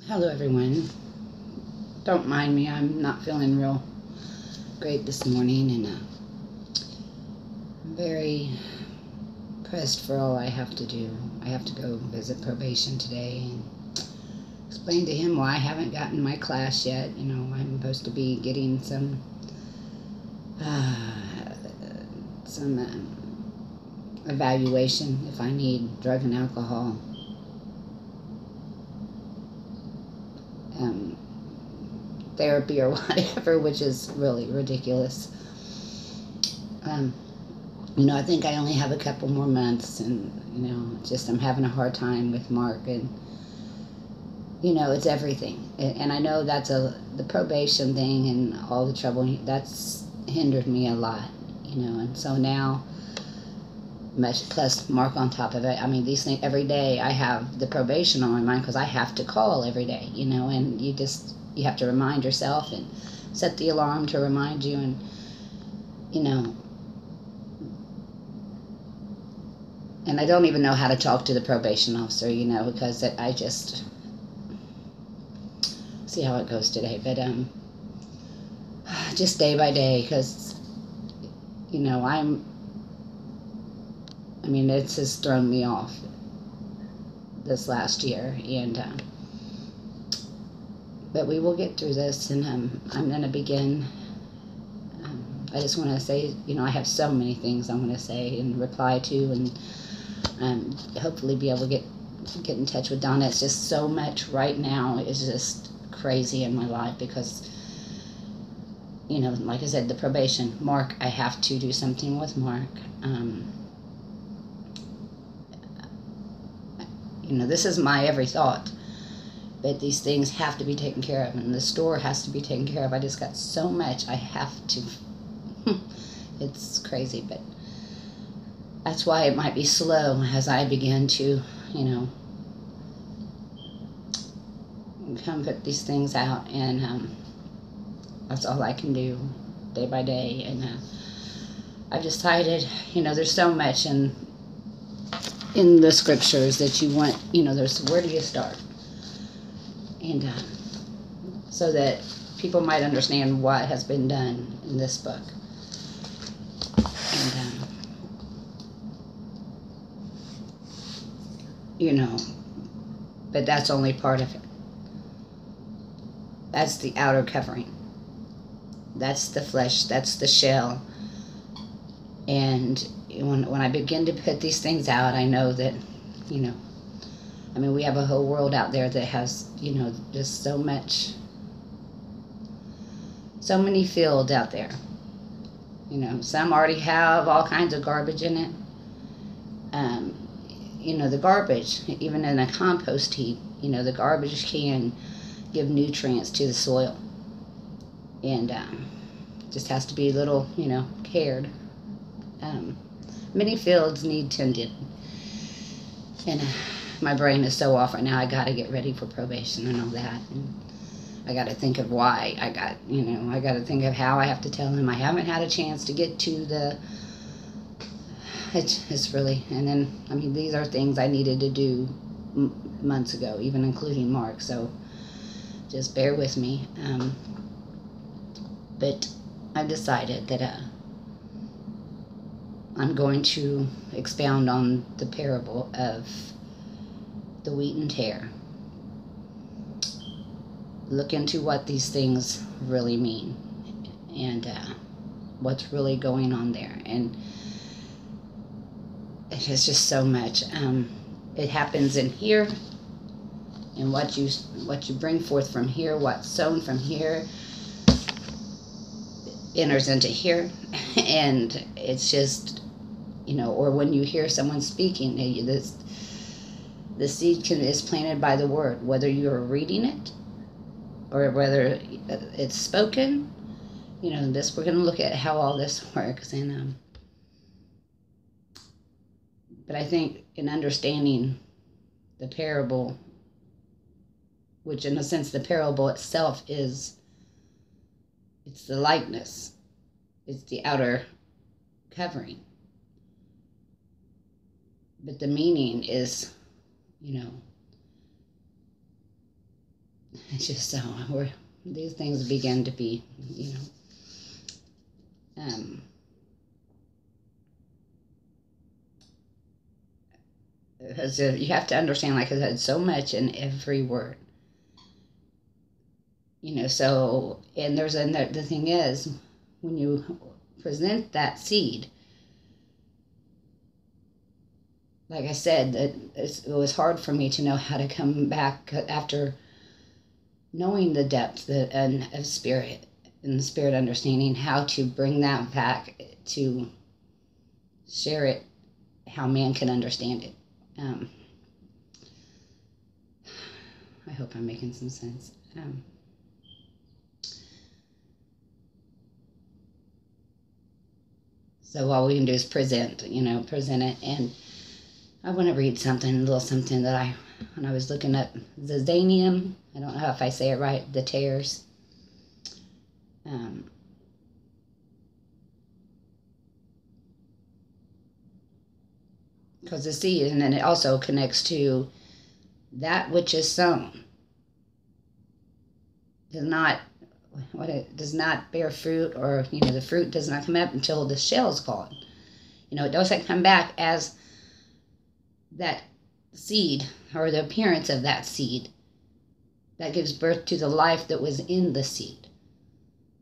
Hello everyone. Don't mind me, I'm not feeling real great this morning, and I'm very pressed for all I have to do. I have to go visit probation today and explain to him why I haven't gotten my class yet. You know, I'm supposed to be getting some evaluation if I need drug and alcohol therapy or whatever, which is really ridiculous. You know, I think I only have a couple more months, and you know, just I'm having a hard time with Mark, and you know, it's everything. And I know that's the probation thing and all the trouble that's hindered me a lot, you know, and so now much plus Mark on top of it. I mean, these things every day I have the probation on my mind because I have to call every day, you know, and you have to remind yourself and set the alarm to remind you, and you know, and I don't even know how to talk to the probation officer, you know, because I just see how it goes today, but just day by day, because you know, I mean, it's just thrown me off this last year, and but we will get through this, and I'm going to begin. I just want to say, you know, I have so many things I want to say and reply to, and hopefully be able to get in touch with Donna. It's just so much right now. It's just crazy in my life because, you know, like I said, the probation. Mark, I have to do something with Mark. You know, this is my every thought. But these things have to be taken care of, and the store has to be taken care of. I just got so much I have to. It's crazy, but that's why it might be slow as I begin to, you know, come put these things out, and that's all I can do day by day. And I've decided, you know, there's so much in the scriptures that you want, you know, there's where do you start? And so that people might understand what has been done in this book. And, you know, but that's only part of it. That's the outer covering. That's the flesh. That's the shell. And when I begin to put these things out, I know that, you know, I mean, we have a whole world out there that has, you know, just so many fields out there. You know, some already have all kinds of garbage in it. You know, the garbage, even in a compost heap, you know, the garbage can give nutrients to the soil. And just has to be a little, you know, cared. Many fields need tended. And my brain is so off right now. I got to get ready for probation and all that. And I got to think of why. I got to think of how I have to tell him I haven't had a chance to get to it's really, and then, I mean, these are things I needed to do months ago, even including Mark, so just bear with me. But I've decided that I'm going to expound on the parable of the wheat and tare. Look into what these things really mean, and what's really going on there. And it's just so much. It happens in here, and what you bring forth from here, what's sown from here, enters into here. And it's just, you know, or when you hear someone speaking, the seed is planted by the word, whether you're reading it or whether it's spoken. You know, we're going to look at how all this works. And but I think in understanding the parable, which in a sense the parable itself it's the likeness, it's the outer covering, but the meaning is, you know, It's just so these things begin to be, because you have to understand, like I said, so much in every word. So, and the thing is, when you present that seed, like I said, it was hard for me to know how to come back after knowing the depth of spirit and the spirit understanding, how to bring that back to share it how man can understand it. I hope I'm making some sense. So all we can do is present it. And I want to read a little something that when I was looking up zazanium, I don't know if I say it right, the tares. Because the seed, and then it also connects to that which is sown does not bear fruit, or the fruit does not come up until the shell's gone. It doesn't come back as that seed, or the appearance of that seed that gives birth to the life that was in the seed.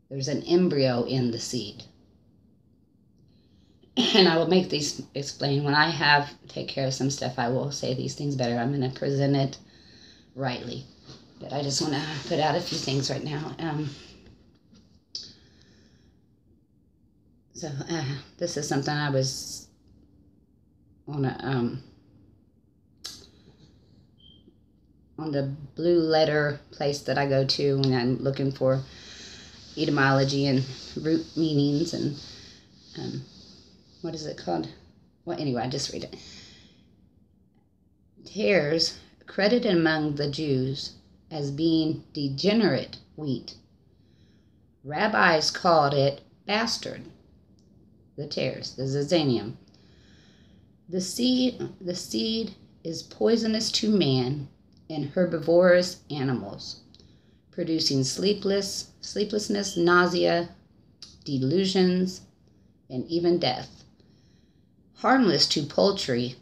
There's an embryo in the seed. And I will make these explain. When I take care of some stuff, I will say these things better. I'm going to present it rightly. But I just want to put out a few things right now. So this is something I was on on the blue letter place that I go to when I'm looking for etymology and root meanings and what is it called? Well, anyway, I just read it. Tares, credited among the Jews as being degenerate wheat. Rabbis called it bastard, the tares, the zazanium. The seed is poisonous to man and herbivorous animals, producing sleeplessness, nausea, delusions, and even death. Harmless to poultry,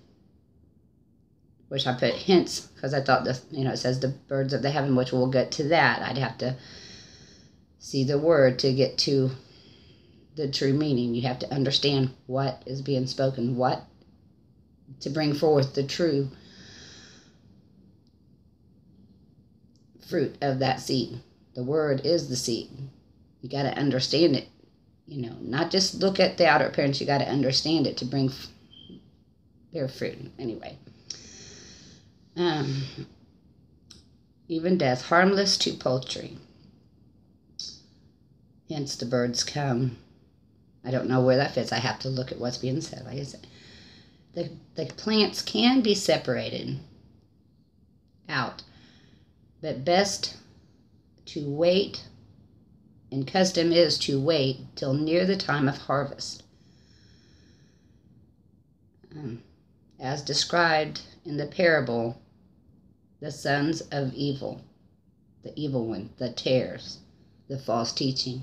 which I put hints because I thought it says the birds of the heaven, which we'll get to that. I'd have to see the word to get to the true meaning. You have to understand what is being spoken, what to bring forth the true fruit of that seed. The word is the seed. You got to understand it. Not just look at the outer appearance. You got to understand it to bring their fruit. Anyway, even death, harmless to poultry. Hence the birds come. I don't know where that fits. I have to look at what's being said. Like I said, the plants can be separated out, but best to wait. And custom is to wait till near the time of harvest. As described in the parable, the sons of evil, the evil one, the tares, the false teaching.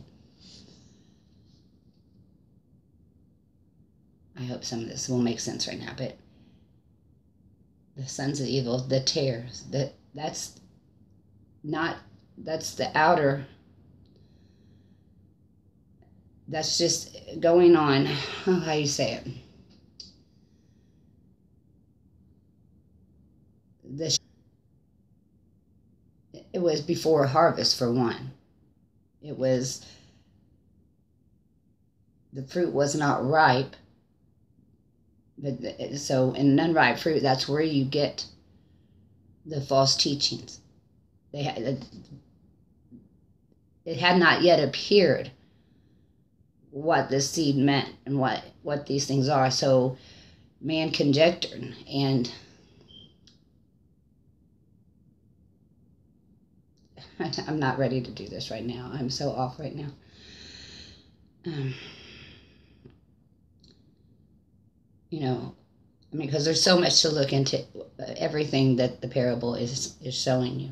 I hope some of this will make sense right now, but the sons of evil, the tares, that's the outer. That's just going on, how you say it. It was before harvest, for one. The fruit was not ripe. So in unripe fruit, that's where you get the false teachings. It had not yet appeared what this seed meant and what these things are. So man conjectured, and I'm not ready to do this right now. I'm so off right now. Because there's so much to look into, everything that the parable is showing you.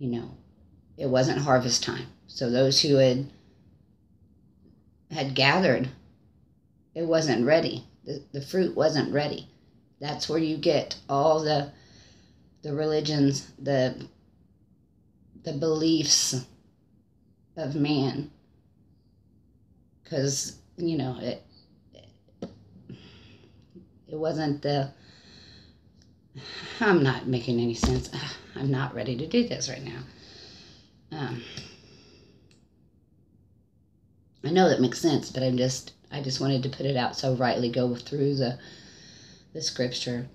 you know, it wasn't harvest time. So those who had gathered, it wasn't ready. The fruit wasn't ready. That's where you get all the religions, the beliefs of man. Because, you know, it wasn't I'm not making any sense. I'm not ready to do this right now. I know that makes sense, but I just wanted to put it out so rightly, go through the scripture.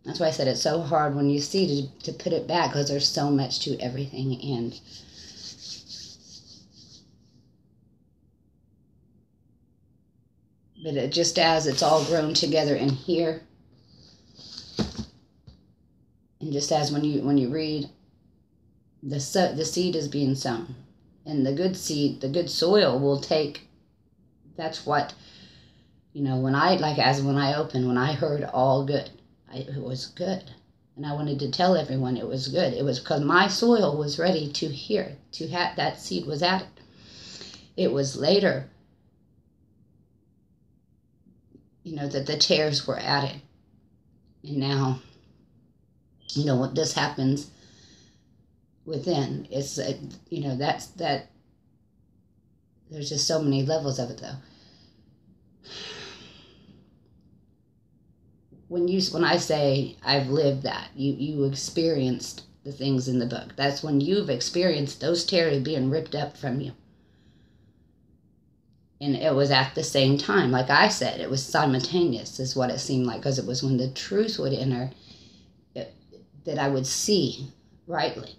That's why I said it's so hard when you see to put it back, because there's so much to everything. And but it, just as it's all grown together in here, and just as when you read, the seed is being sown, and the good seed, the good soil will take. That's what, you know, when I opened, when I heard all good, it was good. And I wanted to tell everyone it was good. It was because my soil was ready to hear, to have that seed was added. It was later, you know, that the tares were added. And now, you know, what this happens within, it's, you know, that there's just so many levels of it, though. When I say I've lived that, you experienced the things in the book. That's when you've experienced those tares being ripped up from you. And it was at the same time. Like I said, it was simultaneous is what it seemed like, because it was when the truth would enter that I would see rightly.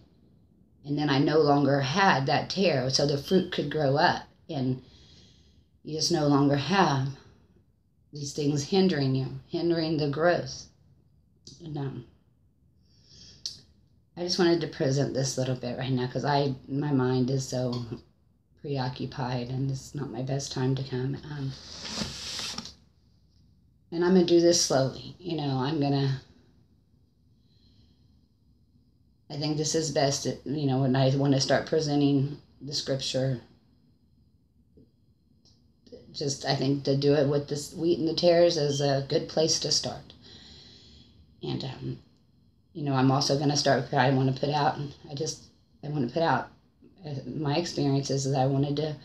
And then I no longer had that tare, so the fruit could grow up. And you just no longer have these things hindering you, hindering the growth. And I just wanted to present this little bit right now, because my mind is so preoccupied, and it's not my best time to come. And I'm going to do this slowly. You know, I think this is best, you know, when I want to start presenting the scripture. Just, I think to do it with the wheat and the tares is a good place to start. And, you know, I'm also going to start, I want to put out my experiences that I wanted to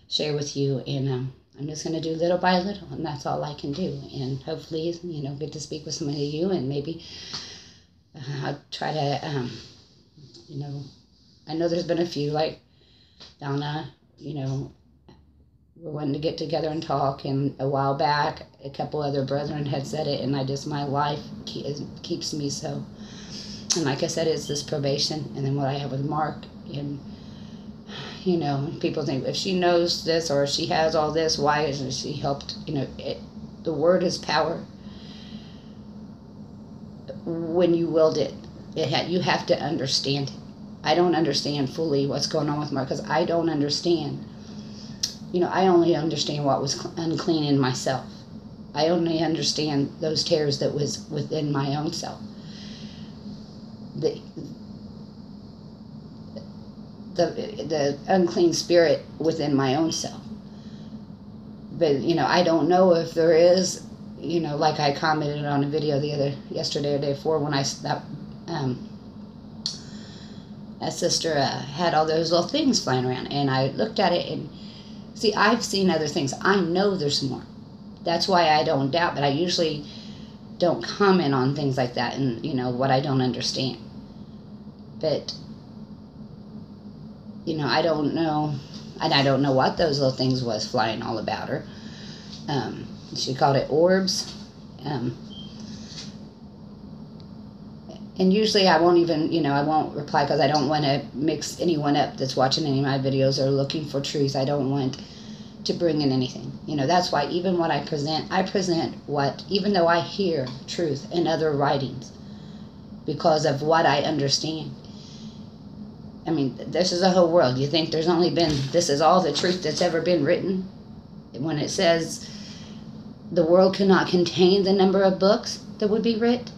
share with you. And I'm just going to do little by little, and that's all I can do. And hopefully, you know, get to speak with some of you, and maybe I'll try to, you know, I know there's been a few, like Donna, you know, we're wanting to get together and talk, and a while back, a couple other brethren had said it, and my life keeps me so. And like I said, it's this probation, and then what I have with Mark, and, you know, people think, if she knows this, or she has all this, why isn't she helped? You know, the word is power. When you willed it, you have to understand it. I don't understand fully what's going on with Mark, because I don't understand. You know, I only understand what was unclean in myself. I only understand those tares that was within my own self. The unclean spirit within my own self. But, you know, I don't know if there is, you know, like I commented on a video yesterday or day before, when that sister had all those little things flying around, and I looked at it, and see, I've seen other things. I know there's more. That's why I don't doubt, but I usually don't comment on things like that, and, you know, what I don't understand. But, you know, I don't know, and I don't know what those little things was flying all about her. She called it orbs. And usually I won't even, you know, I won't reply, because I don't want to mix anyone up that's watching any of my videos or looking for truth. I don't want to bring in anything. You know, that's why even what I present what, even though I hear truth in other writings, because of what I understand. I mean, this is a whole world. You think there's only been, this is all the truth that's ever been written? When it says the world cannot contain the number of books that would be writ,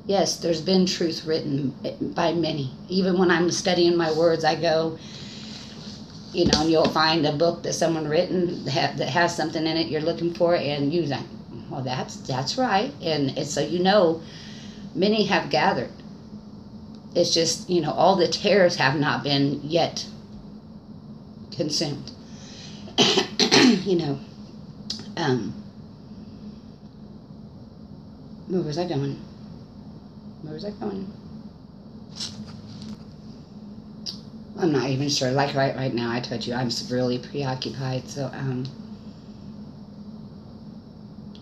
Yes, there's been truth written by many. Even when I'm studying my words, I go, and you'll find a book that someone written that has something in it you're looking for, and you think, well, that's right. And it's so many have gathered. It's just, all the tares have not been yet consumed. Where was I going? I'm not even sure. Like right now, I told you I'm really preoccupied. So I'm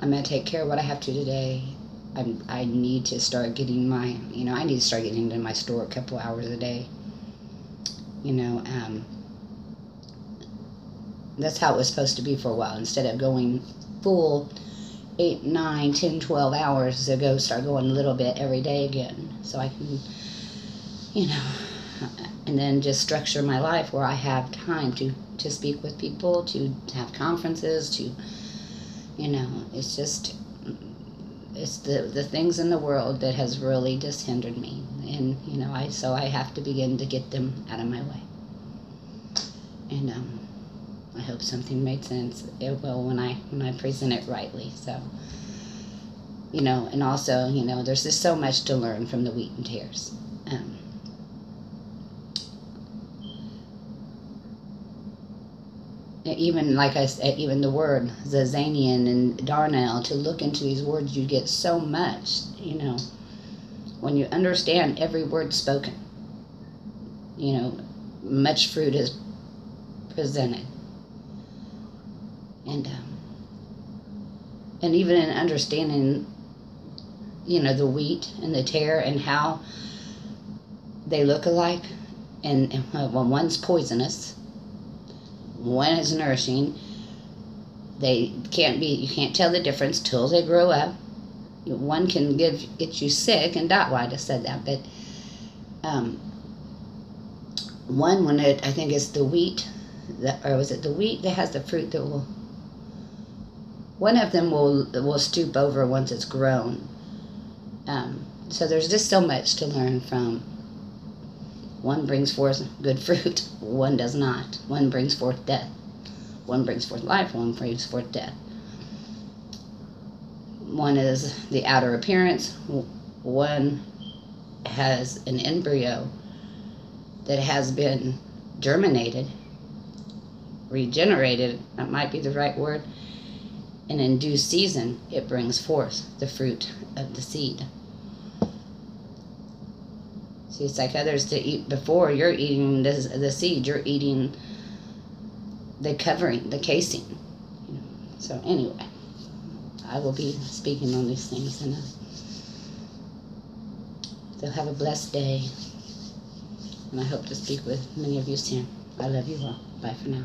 gonna take care of what I have to today. I need to start getting I need to start getting into my store a couple hours a day. That's how it was supposed to be for a while. Instead of going full 8, 9, 10, 12 hours, to start going a little bit every day again. So I can, and then just structure my life where I have time to speak with people, to have conferences, to, it's the things in the world that has really just hindered me. And, I have to begin to get them out of my way. And, I hope something made sense. It will when I present it rightly. So, and also, there's just so much to learn from the wheat and tares. Even like I said, even the word Zazanian and Darnell, to look into these words, you get so much, when you understand every word spoken, much fruit is presented. And even in understanding, the wheat and the tare and how they look alike, and one's poisonous, one is nourishing. You can't tell the difference till they grow up. One can get you sick, and Dotwide has said that, but I think it's the wheat, or was it the wheat that has the fruit that will, one of them will stoop over once it's grown. So there's just so much to learn from. One brings forth good fruit, one does not. One brings forth death. One brings forth life, one brings forth death. One is the outer appearance, one has an embryo that has been germinated, regenerated, that might be the right word, and in due season it brings forth the fruit of the seed. See, it's like others to eat before. You're eating the seed, you're eating the covering, the casing. So anyway, I will be speaking on these things, and so have a blessed day, and I hope to speak with many of you soon. I love you all. Bye for now.